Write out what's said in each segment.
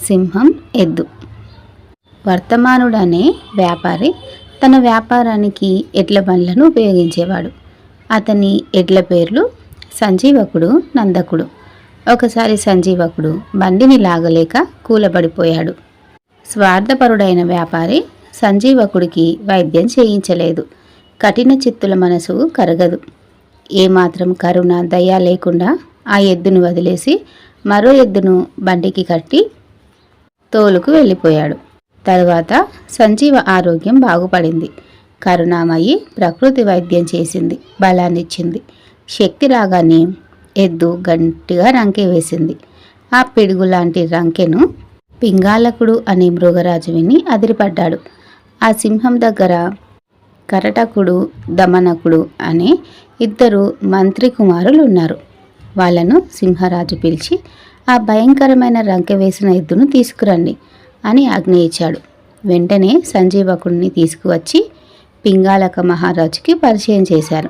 సింహం ఎద్దు. వర్తమానుడనే వ్యాపారి తన వ్యాపారానికి ఎడ్ల బండ్లను ఉపయోగించేవాడు. అతని ఎడ్ల పేర్లు సంజీవకుడు, నందకుడు. ఒకసారి సంజీవకుడు బండిని లాగలేక కూలబడిపోయాడు. స్వార్థపరుడైన వ్యాపారి సంజీవకుడికి వైద్యం చేయించలేదు. కఠిన చిత్తుల మనసు కరగదు. ఏమాత్రం కరుణ, దయ లేకుండా ఆ ఎద్దును వదిలేసి మరో ఎద్దును బండికి కట్టి తోలుకు వెళ్ళిపోయాడు. తరువాత సంజీవ ఆరోగ్యం బాగుపడింది. కరుణామయి ప్రకృతి వైద్యం చేసింది, బలాన్నిచ్చింది. శక్తి రాగానే ఎద్దు గట్టిగా రంకె వేసింది. ఆ పిడుగు లాంటి రంకెను పింగాలకుడు అనే మృగరాజు విని అదిరిపడ్డాడు. ఆ సింహం దగ్గర కరటకుడు, దమనకుడు అనే ఇద్దరు మంత్రి కుమారులు ఉన్నారు. వాళ్లను సింహరాజు పిలిచి ఆ భయంకరమైన రంకె వేసిన ఎద్దును తీసుకురండి అని ఆజ్ఞ ఇచ్చాడు. వెంటనే సంజీవకుడిని తీసుకువచ్చి పింగాలక మహారాజుకి పరిచయం చేశారు.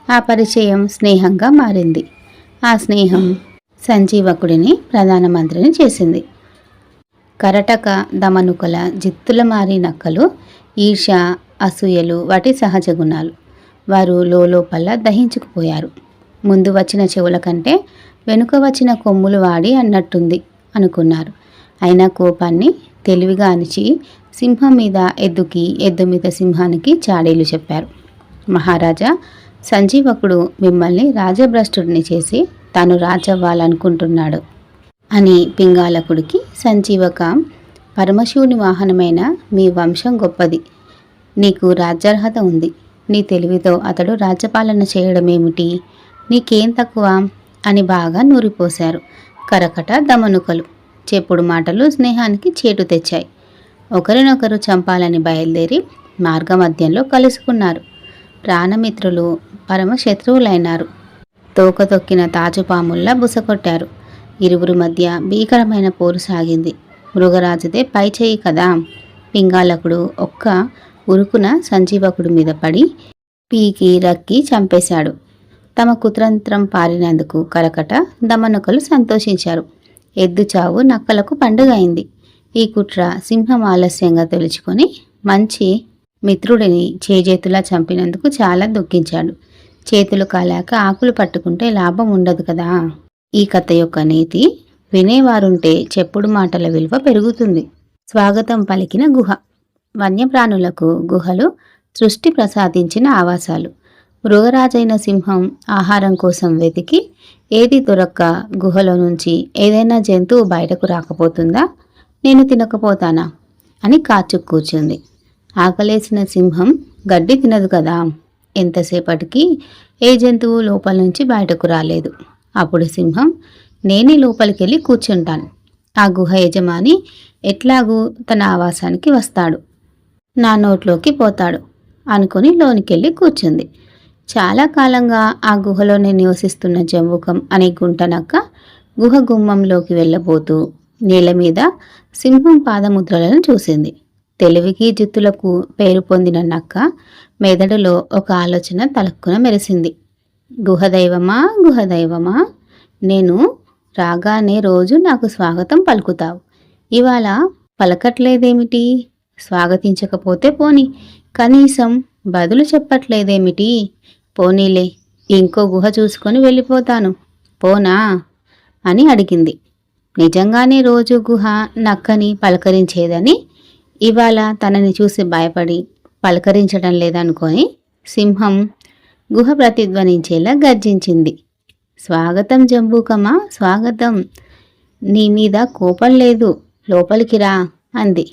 ఆ పరిచయం స్నేహంగా మారింది. ఆ స్నేహం సంజీవకుడిని ప్రధానమంత్రిని చేసింది. కరటక, దమనుకల జిత్తుల మారి నక్కలు ఈర్ష, అసూయలు వాటి సహజ గుణాలు. వారు లోపల దహించుకుపోయారు. ముందు వచ్చిన చెవుల కంటే వెనుక వచ్చిన కొమ్ములు వాడి అన్నట్టుంది అనుకున్నారు. అయినా కోపాన్ని తెలివిగా అణిచి సింహం మీద ఎద్దుకి, ఎద్దు మీద సింహానికి చాడీలు చెప్పారు. మహారాజా, సంజీవకుడు మిమ్మల్ని రాజభ్రష్టుడిని చేసి తాను రాజవ్వాలనుకుంటున్నాడు అని పింగాలకుడికి సంజీవక, పరమశివుని వాహనమైన మీ వంశం గొప్పది. నీకు రాజ్యార్హత ఉంది. నీ తెలివితో అతడు రాజ్యపాలన చేయడమేమిటి? నీకేం తక్కువ అని బాగా నూరిపోశారు. కరకట, దమనుకలు చెప్పుడు మాటలు స్నేహానికి చేటు తెచ్చాయి. ఒకరినొకరు చంపాలని బయలుదేరి మార్గమధ్యంలో కలుసుకున్నారు. ప్రాణమిత్రులు పరమ శత్రువులైనారు. తోక తొక్కిన తాచుపాముల్లా బుసకొట్టారు. ఇరువురి మధ్య భీకరమైన పోరు సాగింది. మృగరాజుదే పై చేయి కదా. పింగాలకుడు ఒక్క ఉరుకున సంజీవకుడి మీద పడి పీకి రక్కి చంపేశాడు. తమ కుతంత్రం పారినందుకు కరకట, దమనకులు సంతోషించారు. ఎద్దు చావు నక్కలకు పండుగ అయింది. ఈ కుట్ర సింహం ఆలస్యంగా తెలుసుకొని మంచి మిత్రుడిని చేజేతులా చంపినందుకు చాలా దుఃఖించాడు. చేతులు కాలాక ఆకులు పట్టుకుంటే లాభం ఉండదు కదా. ఈ కథ యొక్క నీతి, వినేవారుంటే చెప్పుడు మాటల విలువ పెరుగుతుంది. స్వాగతం పలికిన గుహ. వన్యప్రాణులకు గుహలు సృష్టి ప్రసాదించిన ఆవాసాలు. మృగరాజైన సింహం ఆహారం కోసం వెతికి ఏది దొరక్క గుహలో నుంచి ఏదైనా జంతువు బయటకు రాకపోతుందా, నేను తినకపోతానా అని కాచు కూర్చుంది. ఆకలేసిన సింహం గడ్డి తినదు కదా. ఎంతసేపటికి ఏ జంతువు లోపల నుంచి బయటకు రాలేదు. అప్పుడు సింహం, నేనే లోపలికెళ్ళి కూర్చుంటాను. ఆ గుహ యజమాని ఎట్లాగూ తన ఆవాసానికి వస్తాడు, నా నోట్లోకి పోతాడు అనుకుని లోనికెళ్ళి కూర్చుంది. చాలా కాలంగా ఆ గుహలోనే నివసిస్తున్న జంబుకం అనే గుంటనక్క గుహ గుమ్మంలోకి వెళ్ళబోతూ నేల మీద సింహం పాదముద్రలను చూసింది. తెలివికి జిత్తులకు పేరు పొందిన నక్క మెదడులో ఒక ఆలోచన తలక్కున మెరిసింది. గుహదైవమా, గుహదైవమా, నేను రాగానే రోజు నాకు స్వాగతం పలుకుతావు, ఇవాళ పలకట్లేదేమిటి? స్వాగతించకపోతే పోని, కనీసం బదులు చెప్పట్లేదేమిటి? పోనీలే, ఇంకో గుహ చూసుకొని వెళ్ళిపోతాను, పోనా అని అడిగింది. నిజంగానే రోజు గుహ నక్కని పలకరించేదని ఇవాళ తనని చూసి భయపడి పలకరించడం లేదనుకొని సింహం గుహ ప్రతిధ్వనించేలా గర్జించింది. స్వాగతం జంబూకమా, స్వాగతం. నీ మీద కోపం లేదు, లోపలికి రా అంది.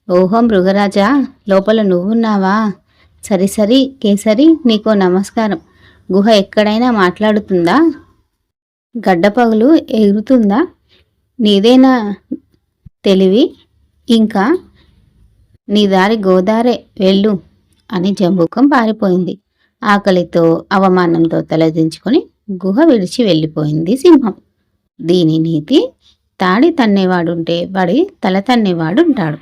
ఓహో మృగరాజా, లోపల నువ్వున్నావా? సరి సరి కేసరి, నీకో నమస్కారం. గుహ ఎక్కడైనా మాట్లాడుతుందా? గడ్డపగులు ఎగురుతుందా? నీదేనా తెలివి? ఇంకా నీ దారి గోదారే, వెళ్ళు అని జంబూకం పారిపోయింది. ఆకలితో అవమానంతో తలదించుకొని గుహ విడిచి వెళ్ళిపోయింది సింహం. దీని నీతి, తాడి తన్నేవాడుంటే వాడి తల తన్నేవాడుంటాడు.